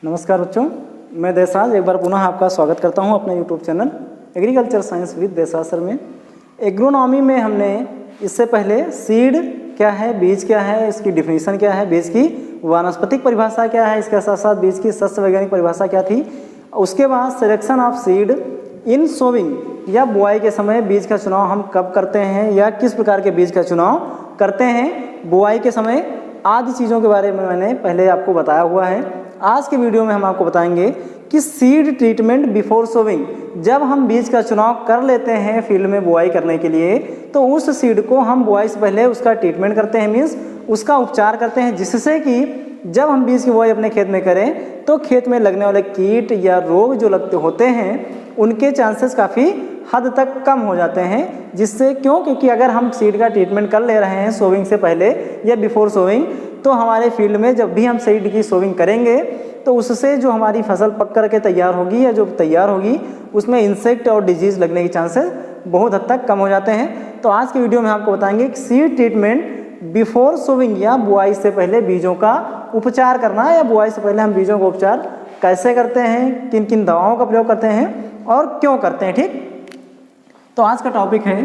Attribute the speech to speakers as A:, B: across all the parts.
A: नमस्कार बच्चों, मैं देशराज एक बार पुनः आपका स्वागत करता हूं अपने YouTube channel agriculture science with Deshraj sir में। एग्रोनॉमी में हमने इससे पहले सीड क्या है, बीज क्या है, इसकी डिफिनीशन क्या है, बीज की वानस्पतिक परिभाषा क्या है, इसके साथ साथ बीज की सस्य वैज्ञानिक परिभाषा क्या थी। उसके बाद selection of seed in sowing या बुआई के समय बीज का चुनाव हम कब करते हैं या किस प्रकार के बीज का चुनाव करते हैं बुआई के समय, आदि चीज़ों के बारे में मैंने पहले आपको बताया हुआ है। आज के वीडियो में हम आपको बताएंगे कि सीड ट्रीटमेंट बिफोर सोविंग, जब हम बीज का चुनाव कर लेते हैं फील्ड में बुआई करने के लिए, तो उस सीड को हम बुआई से पहले उसका ट्रीटमेंट करते हैं, मीन्स उसका उपचार करते हैं, जिससे कि जब हम बीज की बुआई अपने खेत में करें तो खेत में लगने वाले कीट या रोग जो लगते होते हैं उनके चांसेस काफ़ी हद तक कम हो जाते हैं। जिससे क्योंकि अगर हम सीड का ट्रीटमेंट कर ले रहे हैं सोविंग से पहले या बिफोर सोविंग, तो हमारे फील्ड में जब भी हम सीड की सोविंग करेंगे तो उससे जो हमारी फसल पक कर के तैयार होगी या जो तैयार होगी उसमें इंसेक्ट और डिजीज़ लगने के चांसेस बहुत हद तक कम हो जाते हैं। तो आज के वीडियो में आपको बताएंगे कि सीड ट्रीटमेंट बिफोर सोविंग या बुआई से पहले बीजों का उपचार करना, या बुआई से पहले हम बीजों का उपचार कैसे करते हैं, किन किन दवाओं का प्रयोग करते हैं और क्यों करते हैं। ठीक, तो आज का टॉपिक है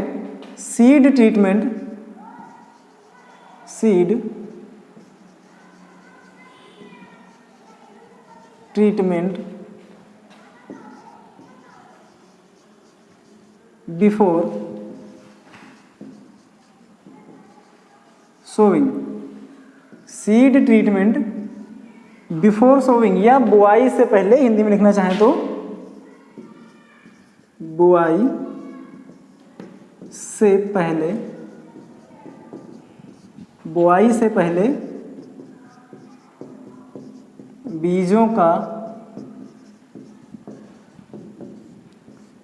A: seed treatment, seed treatment before sowing. Seed treatment before sowing या बुआई से पहले, हिंदी में लिखना चाहें तो बुआई से पहले, बुआई से पहले बीजों का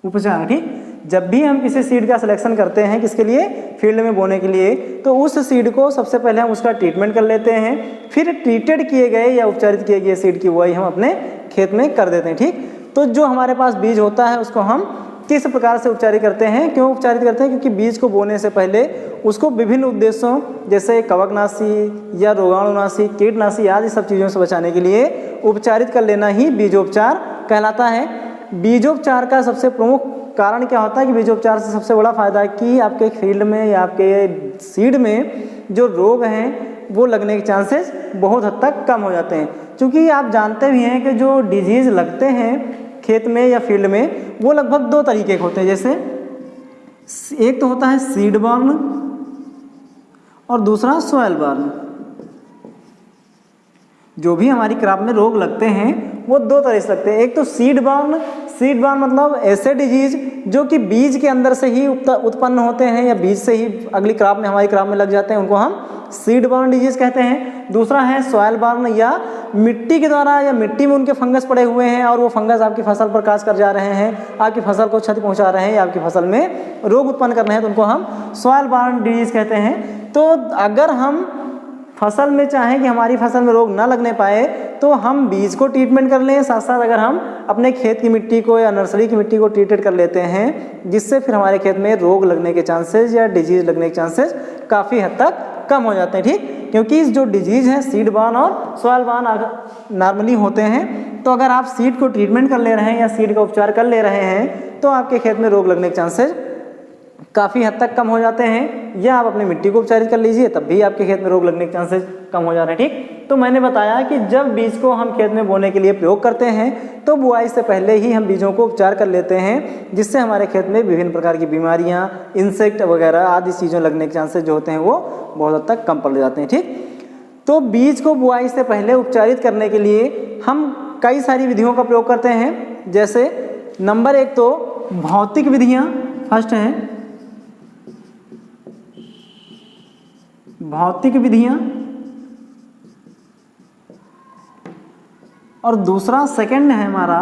A: उपचार। ठीक, जब भी हम किसी सीड का सिलेक्शन करते हैं किसके लिए, फील्ड में बोने के लिए, तो उस सीड को सबसे पहले हम उसका ट्रीटमेंट कर लेते हैं, फिर ट्रीटेड किए गए या उपचारित किए गए सीड की बुआई हम अपने खेत में कर देते हैं। ठीक, तो जो हमारे पास बीज होता है उसको हम किस प्रकार से उपचारित करते हैं, क्यों उपचारित करते हैं, क्योंकि बीज को बोने से पहले उसको विभिन्न उद्देश्यों जैसे कवकनाशी या रोगाणुनाशी, कीटनाशी आदि सब चीज़ों से बचाने के लिए उपचारित कर लेना ही बीजोपचार कहलाता है। बीजोपचार का सबसे प्रमुख कारण क्या होता है कि बीजोपचार से सबसे बड़ा फायदा है कि आपके फील्ड में या आपके सीड में जो रोग हैं वो लगने के चांसेस बहुत हद तक कम हो जाते हैं। क्योंकि आप जानते भी हैं कि जो डिजीज़ लगते हैं खेत में या फील्ड में वो लगभग दो तरीके के होते हैं। जैसे एक तो होता है सीड बॉर्न और दूसरा सॉइल बॉर्न। जो भी हमारी क्रॉप में रोग लगते हैं वो दो तरह से लगते हैं। एक तो सीड बॉर्न, सीड बॉर्न मतलब ऐसे डिजीज जो कि बीज के अंदर से ही उत्पन्न होते हैं या बीज से ही अगली क्रॉप में, हमारी क्रॉप में लग जाते हैं, उनको हम सीड बॉर्न डिजीज कहते हैं। दूसरा है सॉइल बॉर्न, या मिट्टी के द्वारा या मिट्टी में उनके फंगस पड़े हुए हैं और वो फंगस आपकी फसल पर काज कर जा रहे हैं, आपकी फसल को क्षति पहुंचा रहे हैं या आपकी फसल में रोग उत्पन्न कर रहे हैं, तो उनको हम सॉइल बॉर्न डिजीज कहते हैं। तो अगर हम फसल में चाहें कि हमारी फसल में रोग ना लगने पाए तो हम बीज को ट्रीटमेंट कर लें, साथ साथ अगर हम अपने खेत की मिट्टी को या नर्सरी की मिट्टी को ट्रीटेड कर लेते हैं, जिससे फिर हमारे खेत में रोग लगने के चांसेस या डिजीज लगने के चांसेस काफ़ी हद तक कम हो जाते हैं। ठीक, क्योंकि जो डिजीज है सीड बॉर्न और सॉइल बॉर्न नॉर्मली होते हैं, तो अगर आप सीड को ट्रीटमेंट कर ले रहे हैं या सीड का उपचार कर ले रहे हैं तो आपके खेत में रोग लगने के चांसेस काफ़ी हद तक कम हो जाते हैं। या आप अपनी मिट्टी को उपचारित कर लीजिए, तब भी आपके खेत में रोग लगने के चांसेस कम हो जा रहे हैं। ठीक, तो मैंने बताया कि जब बीज को हम खेत में बोने के लिए प्रयोग करते हैं तो बुआई से पहले ही हम बीजों को उपचार कर लेते हैं, जिससे हमारे खेत में विभिन्न प्रकार की बीमारियां, इंसेक्ट वगैरह आदि चीज़ों लगने के चांसेस जो होते हैं वो बहुत हद तक कम पड़ जाते हैं। ठीक, तो बीज को बुआई से पहले उपचारित करने के लिए हम कई सारी विधियों का प्रयोग करते हैं। जैसे नंबर एक तो भौतिक विधियाँ, फर्स्ट है भौतिक विधियां और दूसरा सेकंड है हमारा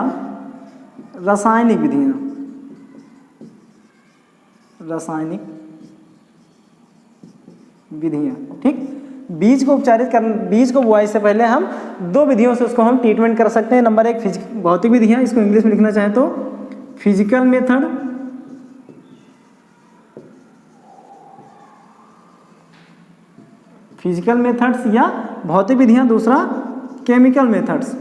A: रासायनिक विधियां। रासायनिक विधियां। ठीक, बीज को उपचारित कर, बीज को बुआई से पहले हम दो विधियों से उसको हम ट्रीटमेंट कर सकते हैं। नंबर एक भौतिक विधियां, इसको इंग्लिश में लिखना चाहें तो फिजिकल मेथड, फिजिकल मेथड्स या भौतिक विधियां, दूसरा केमिकल मेथड्स,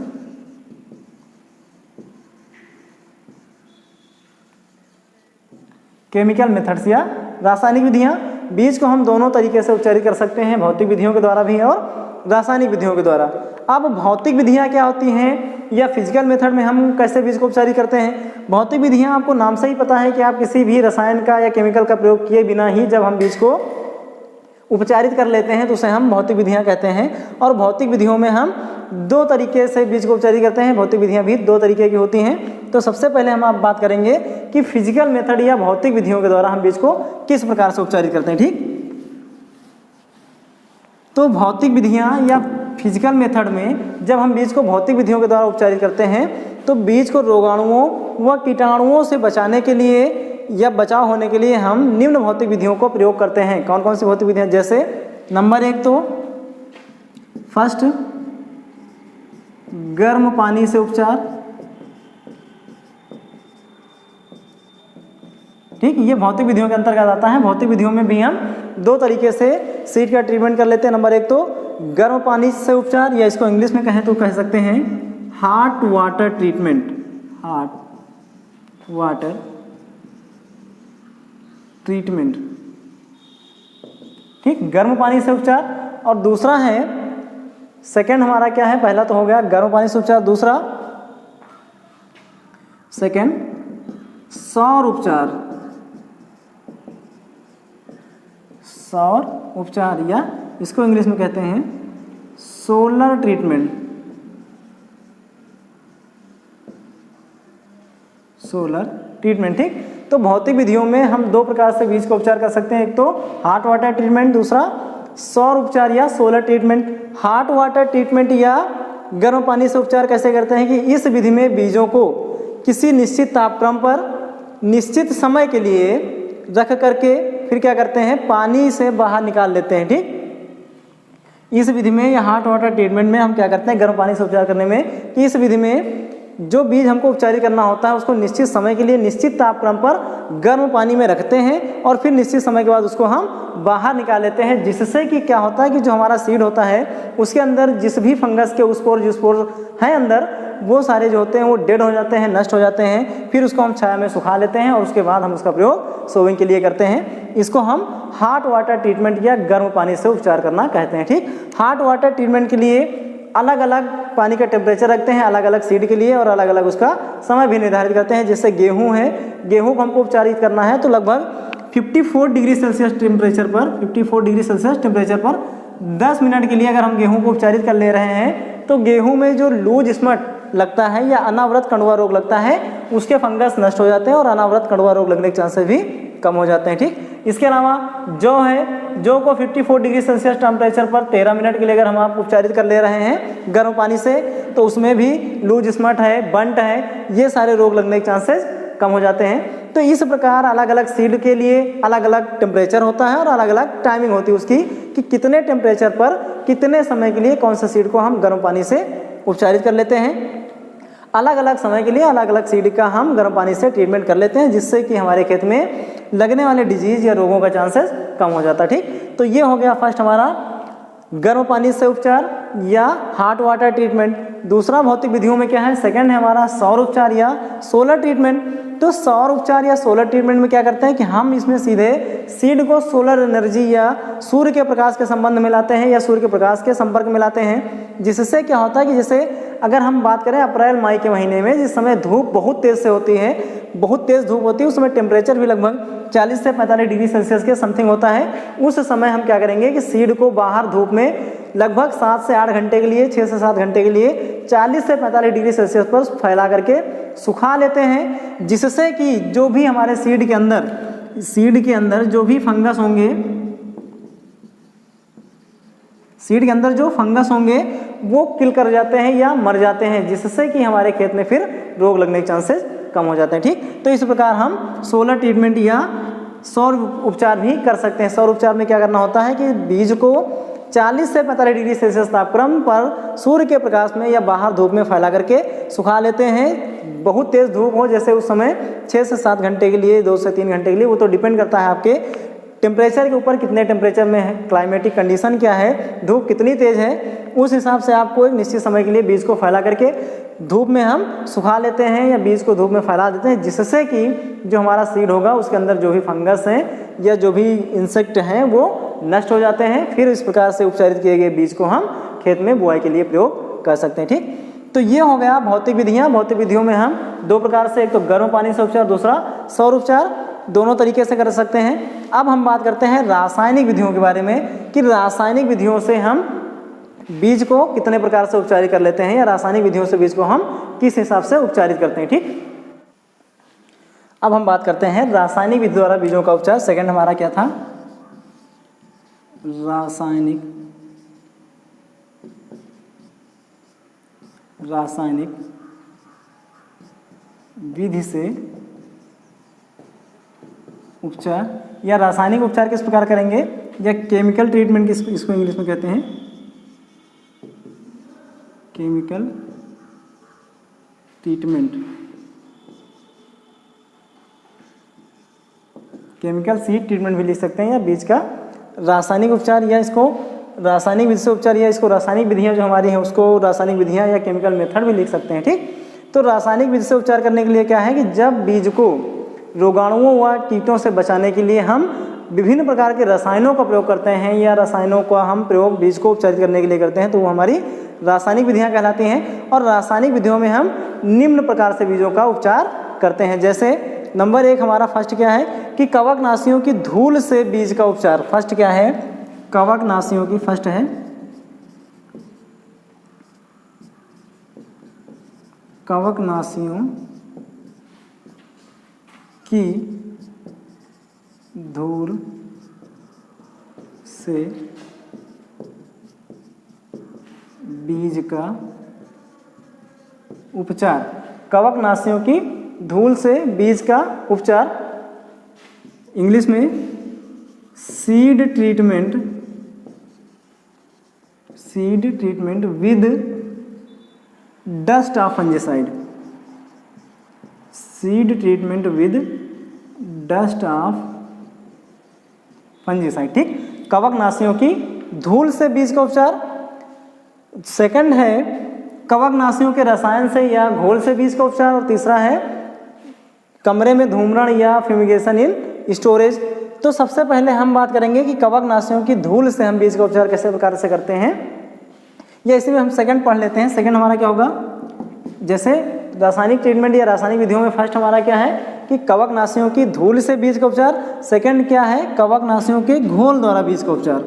A: केमिकल मेथड्स या रासायनिक विधियाँ। बीज को हम दोनों तरीके से उपचारित कर सकते हैं, भौतिक विधियों के द्वारा भी और रासायनिक विधियों के द्वारा। अब भौतिक विधियाँ क्या होती हैं या फिजिकल मेथड में हम कैसे बीज को उपचारित करते हैं। भौतिक विधियाँ आपको नाम से ही पता है कि आप किसी भी रसायन का या केमिकल का प्रयोग किए बिना ही जब हम बीज को उपचारित कर लेते हैं तो उसे हम भौतिक विधियाँ कहते हैं। और भौतिक विधियों में हम दो तरीके से बीज को उपचारित करते हैं। भौतिक विधियाँ भी दो तरीके की होती हैं। तो सबसे पहले हम आप बात करेंगे कि फिजिकल मेथड या भौतिक विधियों के द्वारा हम बीज को किस प्रकार से उपचारित करते हैं। ठीक, तो भौतिक विधियाँ या फिजिकल मेथड में जब हम बीज को भौतिक विधियों के द्वारा उपचारित करते हैं तो बीज को रोगाणुओं व कीटाणुओं से बचाने के लिए या बचाव होने के लिए हम निम्न भौतिक विधियों को प्रयोग करते हैं। कौन कौन सी भौतिक विधियाँ, जैसे नंबर 1 तो फर्स्ट गर्म पानी से उपचार। ठीक, ये भौतिक विधियों के अंतर्गत आता है। भौतिक विधियों में भी हम दो तरीके से सीड का ट्रीटमेंट कर लेते हैं। नंबर 1 तो गर्म पानी से उपचार, या इसको इंग्लिश में कहें तो कह सकते हैं hot water treatment. Hot water treatment, ठीक, गर्म पानी से उपचार। और दूसरा है, सेकेंड हमारा क्या है, पहला तो हो गया गर्म पानी से उपचार, दूसरा सेकेंड सौर उपचार। सौर उपचार या इसको इंग्लिश में कहते हैं सोलर ट्रीटमेंट। सोलर ट्रीटमेंट, ठीक। तो भौतिक विधियों में हम दो प्रकार से बीज का उपचार कर सकते हैं, एक तो हॉट वाटर ट्रीटमेंट, दूसरा सौर उपचार या solar treatment. Hot water treatment या गर्म पानी से उपचार कैसे करते हैं कि इस विधि में बीजों को किसी निश्चित तापक्रम पर निश्चित समय के लिए रख करके फिर क्या करते हैं, पानी से बाहर निकाल लेते हैं। ठीक, इस विधि में या हॉट वाटर ट्रीटमेंट में हम क्या करते हैं गर्म पानी से उपचार करने में कि इस विधि में जो बीज हमको उपचारित करना होता है उसको निश्चित समय के लिए निश्चित तापक्रम पर गर्म पानी में रखते हैं और फिर निश्चित समय के बाद उसको हम बाहर निकाल लेते हैं, जिससे कि क्या होता है कि जो हमारा सीड होता है उसके अंदर जिस भी फंगस के स्पोर जो स्पोर हैं अंदर वो सारे जो होते हैं वो डेड हो जाते हैं, नष्ट हो जाते हैं। फिर उसको हम छाया में सुखा लेते हैं और उसके बाद हम उसका प्रयोग सोविंग के लिए करते हैं। इसको हम हॉट वाटर ट्रीटमेंट या गर्म पानी से उपचार करना कहते हैं। ठीक, हॉट वाटर ट्रीटमेंट के लिए अलग अलग पानी का टेम्परेचर रखते हैं, अलग अलग सीड के लिए, और अलग अलग उसका समय भी निर्धारित करते हैं। जैसे गेहूं है, गेहूं को हमको उपचारित करना है तो लगभग 54 डिग्री सेल्सियस टेम्परेचर पर 54 डिग्री सेल्सियस टेम्परेचर पर 10 मिनट के लिए अगर हम गेहूं को उपचारित कर ले रहे हैं तो गेहूं में जो लूज स्मट लगता है या अनावृत कंडुआ रोग लगता है उसके फंगस नष्ट हो जाते हैं और अनावृत कंडुआ रोग लगने के चांसेस भी कम हो जाते हैं। ठीक, इसके अलावा जौ है, जौ को 54 डिग्री सेल्सियस टेम्परेचर पर 13 मिनट के लिए अगर हम आप उपचारित कर ले रहे हैं गर्म पानी से तो उसमें भी लूज स्मट है, बंट है, ये सारे रोग लगने के चांसेस कम हो जाते हैं। तो इस प्रकार अलग अलग सीड के लिए अलग अलग टेम्परेचर होता है और अलग अलग टाइमिंग होती है उसकी कि कितने टेम्परेचर पर कितने समय के लिए कौन सा सीड को हम गर्म पानी से उपचारित कर लेते हैं। अलग अलग समय के लिए अलग अलग सीड का हम गर्म पानी से ट्रीटमेंट कर लेते हैं, जिससे कि हमारे खेत में लगने वाले डिजीज या रोगों का चांसेस कम हो जाता है। ठीक, तो ये हो गया फर्स्ट हमारा गर्म पानी से उपचार या हॉट वाटर ट्रीटमेंट। दूसरा भौतिक विधियों में क्या है, सेकंड है हमारा सौर उपचार या सोलर ट्रीटमेंट। तो सौर उपचार या सोलर ट्रीटमेंट में क्या करते हैं कि हम इसमें सीधे सीड को सोलर एनर्जी या सूर्य के प्रकाश के संबंध में लाते हैं या सूर्य के प्रकाश के संपर्क में लाते हैं, जिससे क्या होता है कि जैसे अगर हम बात करें अप्रैल मई के महीने में जिस समय धूप बहुत तेज़ से होती है, बहुत तेज़ धूप होती है, उस समय टेम्परेचर भी लगभग 40 से 45 डिग्री सेल्सियस के समथिंग होता है। उस समय हम क्या करेंगे कि सीड को बाहर धूप में लगभग 7 से 8 घंटे के लिए, 6 से 7 घंटे के लिए 40 से 45 डिग्री सेल्सियस पर फैला करके सुखा लेते हैं, जिससे कि जो भी हमारे सीड के अंदर जो भी फंगस होंगे, सीड के अंदर जो फंगस होंगे वो किल कर जाते हैं या मर जाते हैं, जिससे कि हमारे खेत में फिर रोग लगने के चांसेस कम हो जाते हैं। ठीक, तो इस प्रकार हम सोलर ट्रीटमेंट या सौर उपचार भी कर सकते हैं। सौर उपचार में क्या करना होता है कि बीज को 40 से 45 डिग्री सेल्सियस तापक्रम पर सूर्य के प्रकाश में या बाहर धूप में फैला करके सुखा लेते हैं। बहुत तेज़ धूप हो, जैसे उस समय 6 से 7 घंटे के लिए, 2 से 3 घंटे के लिए, वो तो डिपेंड करता है आपके टेम्परेचर के ऊपर कितने टेम्परेचर में है, क्लाइमेटिक कंडीशन क्या है, धूप कितनी तेज़ है, उस हिसाब से आपको एक निश्चित समय के लिए बीज को फैला करके धूप में हम सुखा लेते हैं या बीज को धूप में फैला देते हैं, जिससे कि जो हमारा सीड होगा उसके अंदर जो भी फंगस हैं या जो भी इंसेक्ट हैं वो नष्ट हो जाते हैं। फिर इस प्रकार से उपचारित किए गए बीज को हम खेत में बुआई के लिए प्रयोग कर सकते हैं। ठीक, तो ये हो गया भौतिक विधियाँ। भौतिक विधियों में हम दो प्रकार से, एक तो गर्म पानी से उपचार, दूसरा सौर उपचार, दोनों तरीके से कर सकते हैं। अब हम बात करते हैं रासायनिक विधियों के बारे में कि रासायनिक विधियों से हम बीज को कितने प्रकार से उपचारित कर लेते हैं या रासायनिक विधियों से बीज को हम किस हिसाब से उपचारित करते हैं। ठीक, अब हम बात करते हैं रासायनिक विधि द्वारा बीजों का उपचार। सेकंड हमारा क्या था, रासायनिक विधि से उपचार या रासायनिक उपचार किस प्रकार करेंगे या केमिकल ट्रीटमेंट इसको इंग्लिश में कहते हैं, chemical treatment, chemical seed treatment भी लिख सकते हैं या बीज का रासायनिक उपचार, या इसको रासायनिक विधि से उपचार, या इसको रासायनिक विधियां जो हमारी हैं उसको रासायनिक विधियां या केमिकल मेथड भी लिख सकते हैं। ठीक, तो रासायनिक विधि से उपचार करने के लिए क्या है कि जब बीज को रोगाणुओं व कीटों से बचाने के लिए हम विभिन्न प्रकार के रसायनों का प्रयोग करते हैं या रसायनों का हम प्रयोग बीज को उपचारित करने के लिए करते हैं, तो वो हमारी रासायनिक विधियां कहलाती हैं। और रासायनिक विधियों में हम निम्न प्रकार से बीजों का उपचार करते हैं। जैसे नंबर 1 हमारा फर्स्ट क्या है कि कवकनाशियों की धूल से बीज का उपचार। फर्स्ट क्या है, कवकनाशियों की, फर्स्ट है कवकनाशियों की धूल से बीज का उपचार। कवकनाशियों की धूल से बीज का उपचार, इंग्लिश में seed treatment with dust of fungicide, seed treatment with dust of fungicide. ठीक, कवकनाशियों की धूल से बीज का उपचार। सेकंड है कवकनाशियों के रसायन से या घोल से बीज का उपचार। और तीसरा है कमरे में धूम्रण या फ्यूमिगेशन इन स्टोरेज। तो सबसे पहले हम बात करेंगे कि कवकनाशियों की धूल से हम बीज का उपचार कैसे प्रकार से करते हैं, या इसी में हम सेकंड पढ़ लेते हैं। सेकंड हमारा क्या होगा, जैसे रासायनिक ट्रीटमेंट या रासायनिक विधियों में फर्स्ट हमारा क्या है कि कवकनाशियों की धूल से बीज का उपचार। सेकंड क्या है, कवकनाशियों के घोल द्वारा बीज का उपचार।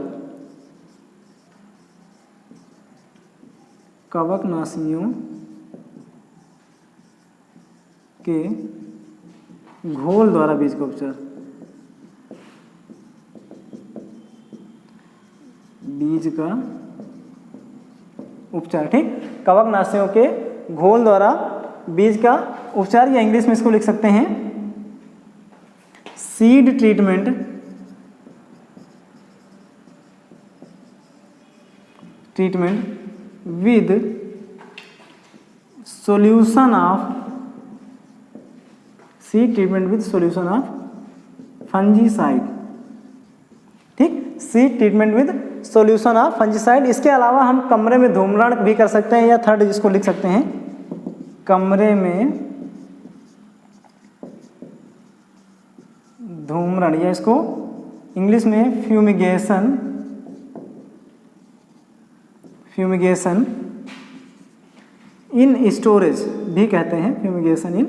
A: कवकनाशियों के घोल द्वारा बीज का उपचार, बीज का उपचार। ठीक, कवकनाशियों के घोल द्वारा बीज का उपचार, या इंग्लिश में इसको लिख सकते हैं seed treatment with solution of, seed treatment with solution of fungicide. ठीक, seed treatment with solution of fungicide. इसके अलावा हम कमरे में धूम्रण भी कर सकते हैं, या थर्ड जिसको लिख सकते हैं कमरे में धूम्रण, या इसको इंग्लिश में फ्यूमिगेशन इन स्टोरेज भी कहते हैं, फ्यूमिगेशन इन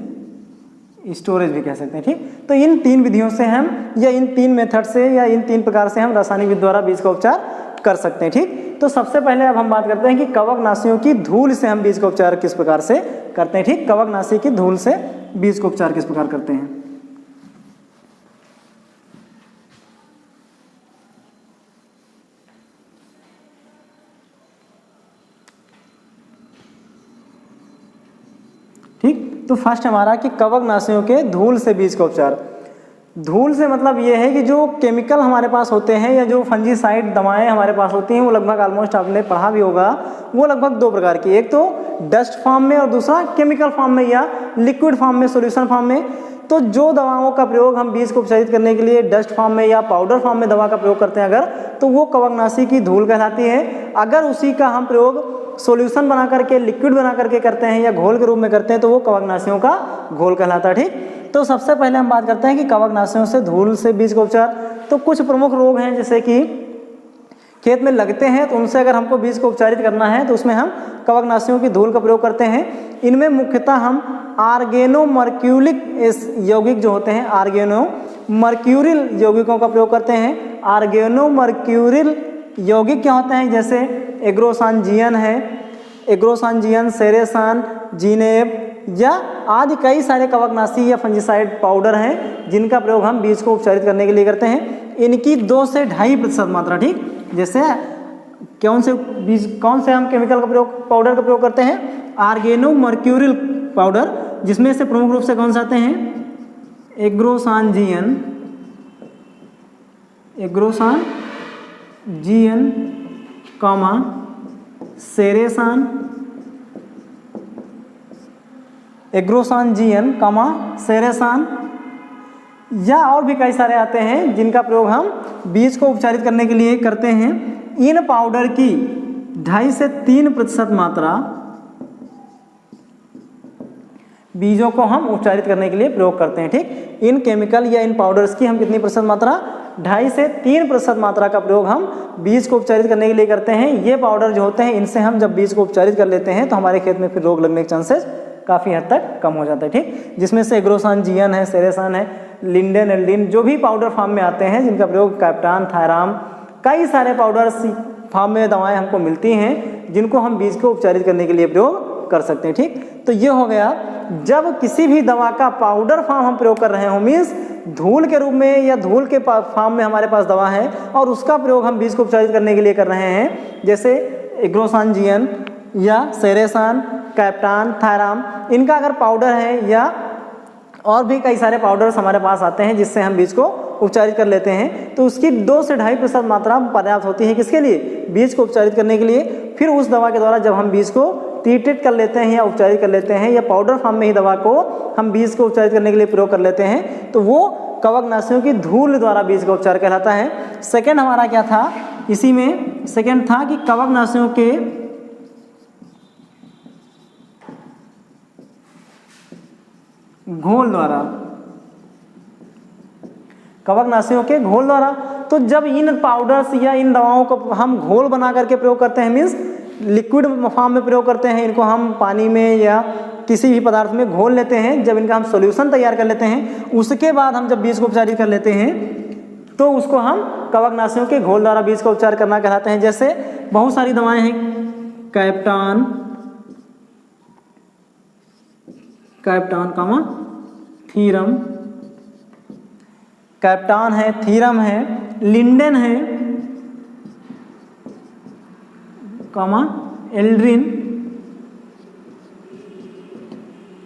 A: स्टोरेज भी कह सकते हैं। ठीक, तो इन तीन विधियों से हम, या इन तीन मेथड से, या इन तीन प्रकार से हम रासायनिक विधि द्वारा बीज का उपचार कर सकते हैं। ठीक, तो सबसे पहले अब हम बात करते हैं कि कवकनाशियों की धूल से हम बीज का उपचार किस प्रकार से करते हैं। ठीक, कवकनाशी की धूल से बीज का उपचार किस प्रकार करते हैं। ठीक, तो फर्स्ट हमारा कि कवकनाशियों के धूल से बीज का उपचार। धूल से मतलब ये है कि जो केमिकल हमारे पास होते हैं या जो फंजीसाइड दवाएं हमारे पास होती हैं, वो लगभग ऑलमोस्ट आपने पढ़ा भी होगा, वो लगभग दो प्रकार की, एक तो डस्ट फॉर्म में और दूसरा केमिकल फॉर्म में या लिक्विड फॉर्म में, सॉल्यूशन फॉर्म में। तो जो दवाओं का प्रयोग हम बीज को उपचारित करने के लिए डस्ट फॉर्म में या पाउडर फॉर्म में दवा का प्रयोग करते हैं अगर, तो वो कवकनाशी की धूल कहलाती है। अगर उसी का हम प्रयोग सॉल्यूशन बना करके, लिक्विड बना करके करते हैं या घोल के रूप में करते हैं तो वो कवकनाशियों का घोल कहलाता है। ठीक, तो सबसे पहले हम बात करते हैं कि कवकनाशियों से धूल से बीज का उपचार। तो कुछ प्रमुख रोग हैं जैसे कि खेत में लगते हैं, तो उनसे अगर हमको बीज को उपचारित करना है तो उसमें हम कवकनाशियों की धूल का प्रयोग करते हैं। इनमें मुख्यतः हम आर्गेनोमर्क्यूरिक यौगिक जो होते हैं, आर्गेनोमर्क्यूरिल यौगिकों का प्रयोग करते हैं। आर्गेनोमर्क्यूरिल यौगिक क्या होते हैं, जैसे एग्रोसानजियन है, एग्रोसानजियन, सेरेसान, जीनेब या आदि कई सारे कवकनाशी या फंजिसाइड पाउडर हैं जिनका प्रयोग हम बीज को उपचारित करने के लिए करते हैं। इनकी 2 से 2.5% मात्रा, ठीक, जैसे कौन से हम केमिकल का प्रयोग, पाउडर का प्रयोग करते हैं, आर्गेनोमर्क्यूरिल पाउडर, जिसमें से प्रमुख रूप से कौन से आते हैं, एग्रोसानजियन, कामा सेरेसान, एग्रोसानजियन कामा सेरेसान, या और भी कई सारे आते हैं जिनका प्रयोग हम बीज को उपचारित करने के लिए करते हैं। इन पाउडर की 2.5 से 3% मात्रा बीजों को हम उपचारित करने के लिए प्रयोग करते हैं। ठीक, इन केमिकल या इन पाउडर्स की हम कितनी प्रतिशत मात्रा, 2.5 से 3% मात्रा का प्रयोग हम बीज को उपचारित करने के लिए करते हैं। ये पाउडर जो होते हैं इनसे हम जब बीज को उपचारित कर लेते हैं तो हमारे खेत में फिर रोग लगने के चांसेस काफ़ी हद तक कम हो जाता है। ठीक, जिसमें से एग्रोसानजियन है, सेरेसान है, लिंडेन, एल्डिन, जो भी पाउडर फॉर्म में आते हैं जिनका प्रयोग कैप्टान, थायराम, कई सारे पाउडर्स फॉर्म में दवाएं हमको मिलती हैं जिनको हम बीज को उपचारित करने के लिए प्रयोग कर सकते हैं। ठीक, तो ये हो गया जब किसी भी दवा का पाउडर फॉर्म हम प्रयोग कर रहे हो, मीन्स धूल के रूप में या धूल के फॉर्म में हमारे पास दवा है और उसका प्रयोग हम बीज को उपचारित करने के लिए कर रहे हैं, जैसे एग्रोसानजियन या सेरेसान, कैप्टान, थायराम, इनका अगर पाउडर है या और भी कई सारे पाउडर्स हमारे पास आते हैं जिससे हम बीज को उपचारित कर लेते हैं, तो उसकी 2 से 2.5% मात्रा पर्याप्त होती है किसके लिए, बीज को उपचारित करने के लिए। फिर उस दवा के द्वारा जब हम बीज को ट्रीटेड कर लेते हैं या उपचारित कर लेते हैं या पाउडर फॉर्म में ही दवा को हम बीज को उपचारित करने के लिए प्रयोग कर लेते हैं, तो वो कवकनाशियों की धूल द्वारा बीज का उपचार कहलाता है। सेकेंड हमारा क्या था, इसी में सेकेंड था कि कवकनाशियों के घोल द्वारा, कवकनाशियों के घोल द्वारा। तो जब इन पाउडर्स या इन दवाओं को हम घोल बना करके प्रयोग करते हैं, मीन्स लिक्विड फॉर्म में प्रयोग करते हैं, इनको हम पानी में या किसी भी पदार्थ में घोल लेते हैं, जब इनका हम सॉल्यूशन तैयार कर लेते हैं, उसके बाद हम जब बीज को उपचारित कर लेते हैं तो उसको हम कवकनाशियों के घोल द्वारा बीज का उपचार करना कहलाते हैं। जैसे बहुत सारी दवाएं हैं, कैप्टान कामा थीरम, कैप्टान है, थीरम है, लिंडेन है comma aldrin,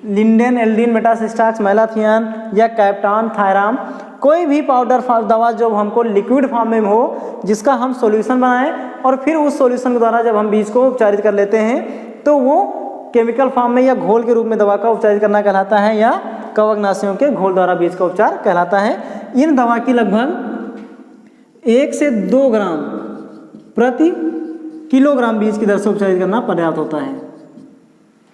A: lindane, aldrin, metasystox, malathion या कैप्टान, थायराम, कोई भी पाउडर दवा जो हमको लिक्विड फॉर्म में हो जिसका हम सॉल्यूशन बनाएं और फिर उस सॉल्यूशन के द्वारा जब हम बीज को उपचारित कर लेते हैं तो वो केमिकल फॉर्म में या घोल के रूप में दवा का उपचारित करना कहलाता है या कवकनाशियों के घोल द्वारा बीज का उपचार कहलाता है। इन दवा की लगभग 1 से 2 ग्राम प्रति किलोग्राम बीज की दर से उपचारित करना पर्याप्त होता है।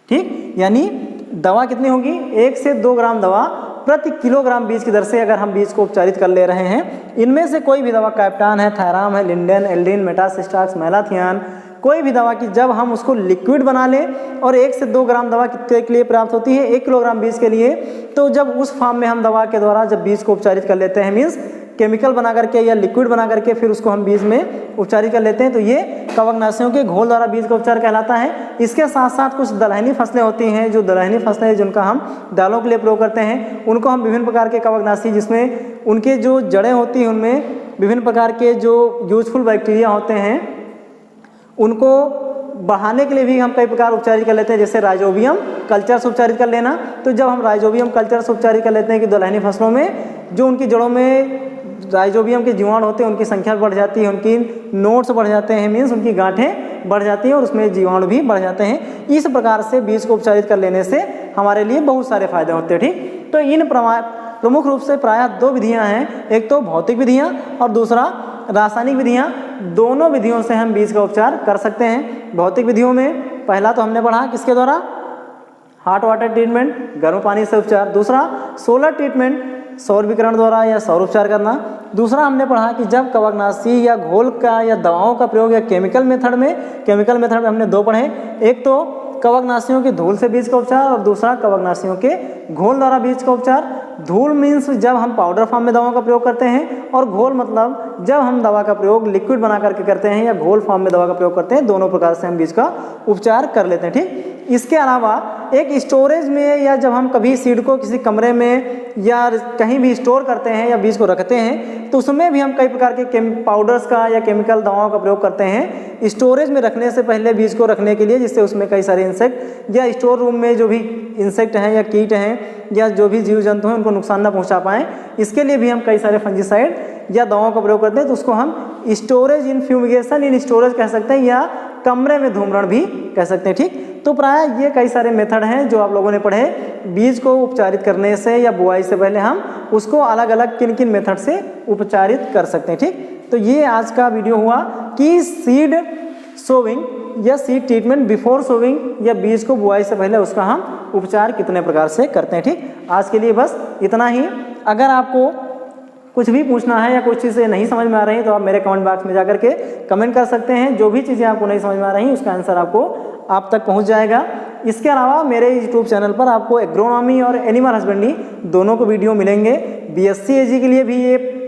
A: ठीक, यानी दवा कितनी होगी, 1 से 2 ग्राम दवा प्रति किलोग्राम बीज की दर से अगर हम बीज को उपचारित कर ले रहे हैं। इनमें से कोई भी दवा, कैप्टान है, थायराम है, लिंडेन, एल्ड्रिन, मेटासिस्टाक्स, मैलाथियन, कोई भी दवा की जब हम उसको लिक्विड बना लें और 1 से 2 ग्राम दवा कितने के लिए प्राप्त होती है, 1 किलोग्राम बीज के लिए, तो जब उस फॉर्म में हम दवा के द्वारा जब बीज को उपचारित कर लेते हैं, मीन्स केमिकल बना करके या लिक्विड बना करके फिर उसको हम बीज में उपचारित कर लेते हैं, तो ये कवकनाशियों के घोल द्वारा बीज का उपचार कहलाता है। इसके साथ साथ कुछ दलहनी फसलें होती हैं, जो दलहनी फसलें हैं जिनका हम दालों के लिए प्रयोग करते हैं, उनको हम विभिन्न प्रकार के कवकनाशी, जिसमें उनके जो जड़ें होती हैं उनमें विभिन्न प्रकार के जो यूजफुल बैक्टीरिया होते हैं उनको बढ़ाने के लिए भी हम कई प्रकार उपचारित कर लेते हैं, जैसे राइजोबियम कल्चर से उपचारित कर लेना। तो जब हम राइजोबियम कल्चर से उपचारित कर लेते हैं कि दलहनी फसलों में जो उनकी जड़ों में राइजोबियम के जीवाणु होते हैं उनकी संख्या बढ़ जाती है, उनकी नोड्स बढ़ जाते हैं, मीन्स उनकी गांठें बढ़ जाती हैं और उसमें जीवाणु भी बढ़ जाते हैं। इस प्रकार से बीज को उपचारित कर लेने से हमारे लिए बहुत सारे फायदे होते हैं। ठीक, तो इन प्रमुख रूप से प्रायः दो विधियां हैं, एक तो भौतिक विधियां और दूसरा रासायनिक विधियां। दोनों विधियों से हम बीज का उपचार कर सकते हैं। भौतिक विधियों में पहला तो हमने पढ़ा किसके द्वारा, हॉट वाटर ट्रीटमेंट, गर्म पानी से उपचार। दूसरा सोलर ट्रीटमेंट, सौर विकिरण द्वारा या सौर उपचार करना। दूसरा हमने पढ़ा कि जब कवकनाशी या घोल का या दवाओं का प्रयोग या केमिकल मेथड में हमने दो पढ़े, एक तो कवकनाशियों के धूल से बीज का उपचार और दूसरा कवकनाशियों के घोल द्वारा बीज का उपचार। धूल मीन्स जब हम पाउडर फॉर्म में दवाओं का प्रयोग करते हैं, और घोल मतलब जब हम दवा का प्रयोग लिक्विड बना करके करते हैं या घोल फॉर्म में दवा का प्रयोग करते हैं। दोनों प्रकार से हम बीज का उपचार कर लेते हैं। ठीक, इसके अलावा एक स्टोरेज में या जब हम कभी सीड को किसी कमरे में या कहीं भी स्टोर करते हैं या बीज को रखते हैं, तो उसमें भी हम कई प्रकार के पाउडर्स का या केमिकल दवाओं का प्रयोग करते हैं स्टोरेज में रखने से पहले बीज को रखने के लिए, जिससे उसमें कई सारे इंसेक्ट या स्टोर रूम में जो भी इंसेक्ट हैं या कीट हैं या जो भी जीव जंतु हैं उनको नुकसान ना पहुंचा पाएँ, इसके लिए भी हम कई सारे फंजीसाइड या दवाओं का प्रयोग करते हैं। तो उसको हम स्टोरेज इन फ्यूमिगेशन इन स्टोरेज कह सकते हैं या कमरे में धूम्रण भी कह सकते हैं। ठीक, तो प्राय ये कई सारे मेथड हैं जो आप लोगों ने पढ़े। बीज को उपचारित करने से या बुआई से पहले हम उसको अलग अलग किन किन मेथड से उपचारित कर सकते हैं। ठीक, तो ये आज का वीडियो हुआ कि सीड सोविंग या सीड ट्रीटमेंट बिफोर सोविंग या बीज को बुआई से पहले उसका हम उपचार कितने प्रकार से करते हैं। ठीक, आज के लिए बस इतना ही। अगर आपको कुछ भी पूछना है या कुछ चीज़ें नहीं समझ में आ रही तो आप मेरे कमेंट बॉक्स में जाकर के कमेंट कर सकते हैं। जो भी चीज़ें आपको नहीं समझ में आ रही उसका आंसर आपको आप तक पहुंच जाएगा। इसके अलावा मेरे यूट्यूब चैनल पर आपको एग्रोनॉमी और एनिमल हस्बेंड्री दोनों को वीडियो मिलेंगे। बीएससी एजी के लिए भी ये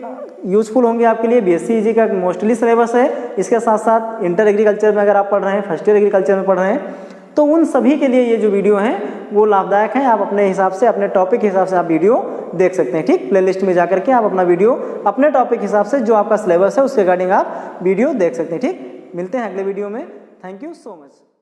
A: यूजफुल होंगे आपके लिए। बीएससी एजी का मोस्टली सिलेबस है। इसके साथ साथ इंटर एग्रीकल्चर में अगर आप पढ़ रहे हैं, फर्स्ट ईयर एग्रीकल्चर में पढ़ रहे हैं, तो उन सभी के लिए ये जो वीडियो हैं वो लाभदायक हैं। आप अपने हिसाब से, अपने टॉपिक के हिसाब से आप वीडियो देख सकते हैं। ठीक, प्लेलिस्ट में जाकर के आप अपना वीडियो अपने टॉपिक के हिसाब से जो आपका सिलेबस है उसके रिगार्डिंग आप वीडियो देख सकते हैं। ठीक, मिलते हैं अगले वीडियो में। Thank you so much.